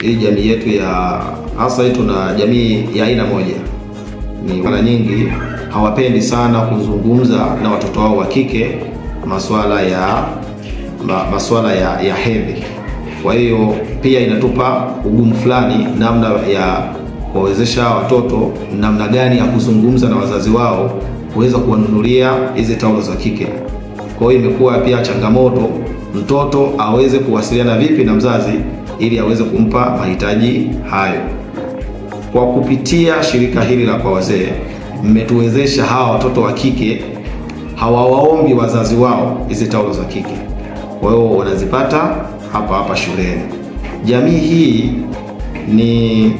hii jamii yetu ya hasa yetu na jamii ya aina moja, ni mara nyingi hawapendi sana kuzungumza na watoto wao wa kike masuala ya hedhi. Kwa hiyo pia inatupa ugumu fulani namna ya kuwawezesha watoto namna gani ya kuzungumza na wazazi wao kuweza kuwanunulia hizi taulo za kike. Kwa hiyo imekuwa pia changamoto mtoto aweze kuwasiliana vipi na mzazi ili aweze kumpa mahitaji hayo. Kwa kupitia shirika hili la Kwa Wazee, mmetuwezesha hawa watoto wa kike hawawaombi wazazi wao hizi taulo za kike. Kwa hiyo wanazipata hapa shuleni. Jamii hii ni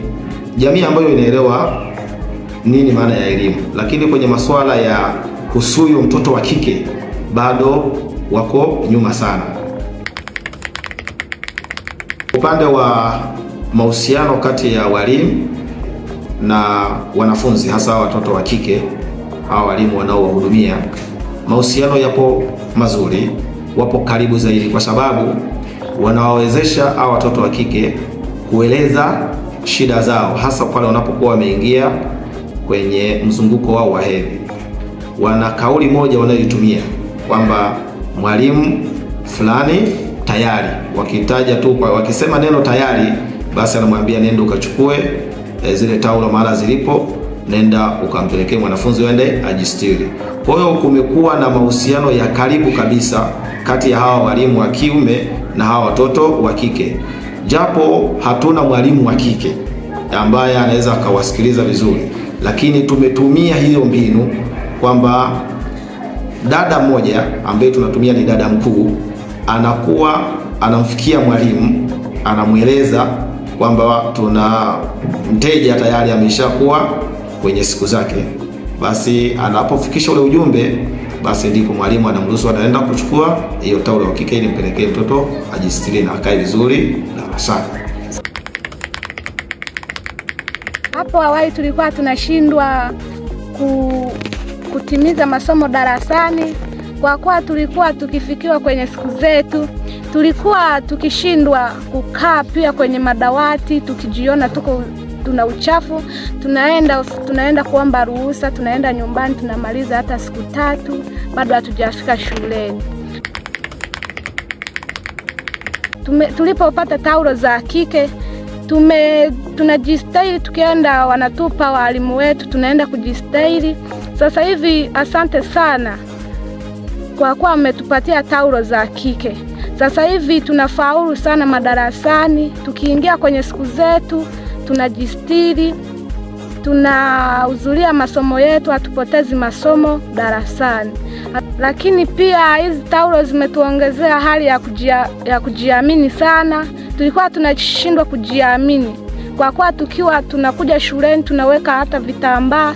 jamii ambayo inaelewa nini maana ya elimu, lakini kwenye masuala ya kuhusu mtoto wa kike bado wako nyuma sana. Upande wa mahusiano kati ya walimu na wanafunzi, hasa watoto wa kike, hawa walimu wanaowahudumia, mahusiano yapo mazuri, wapo karibu zaidi, kwa sababu wanawawezesha hawa watoto wa kike kueleza shida zao, hasa pale wanapokuwa wameingia kwenye mzunguko wao wa hedhi. Wana kauli moja wanayoitumia kwamba mwalimu fulani tayari, wakitaja tu wakisema neno tayari, basi anamwambia nenda ukachukue zile taulo mara zilipo, nenda ukampelekee mwanafunzi wende ajistiri. Kwa hiyo kumekuwa na mahusiano ya karibu kabisa kati ya hawa walimu wa kiume na hawa watoto wa kike. Japo hatuna mwalimu wa kike ambaye anaweza akawasikiliza vizuri, lakini tumetumia hiyo mbinu kwamba dada mmoja ambaye tunatumia ni dada mkuu, anakuwa anamfikia mwalimu, anamueleza kwamba tuna mteja tayari ameshakuwa kwenye siku zake. Basi anapofikisha ule ujumbe, basi ndipo mwalimu anamruhusu anaenda kuchukua hiyo taulo ya kike ili mpelekee mtoto ajistiri na akae vizuri darasani. Hapo awali tulikuwa tunashindwa kutimiza masomo darasani, kwa kuwa tulikuwa tukifikiwa kwenye siku zetu, tulikuwa tukishindwa kukaa pia kwenye madawati, tukijiona tuna uchafu, tunaenda kuomba ruhusa, tunaenda nyumbani, tunamaliza hata siku 3 bado hatujafika shuleni. Tulipopata taulo za kike, tunajistahili, tukienda wanatupa walimu wetu, tunaenda kujistahili. Sasa hivi asante sana kwa kuwa mmetupatia taulo za kike. Sasa hivi tunafaulu sana madarasani, tukiingia kwenye siku zetu tunajistiri, tunahudhuria masomo yetu, hatupotezi masomo darasani. Lakini pia hizi taulo zimetuongezea hali ya kujiamini sana. Tulikuwa tunashindwa kujiamini kwa kuwa tukiwa tunakuja shuleni tunaweka hata vitambaa,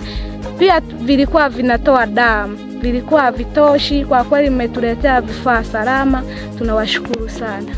pia vilikuwa vinatoa damu, vilikuwa havitoshi. Kwa kweli mmetuletea vifaa salama, tunawashukuru sana.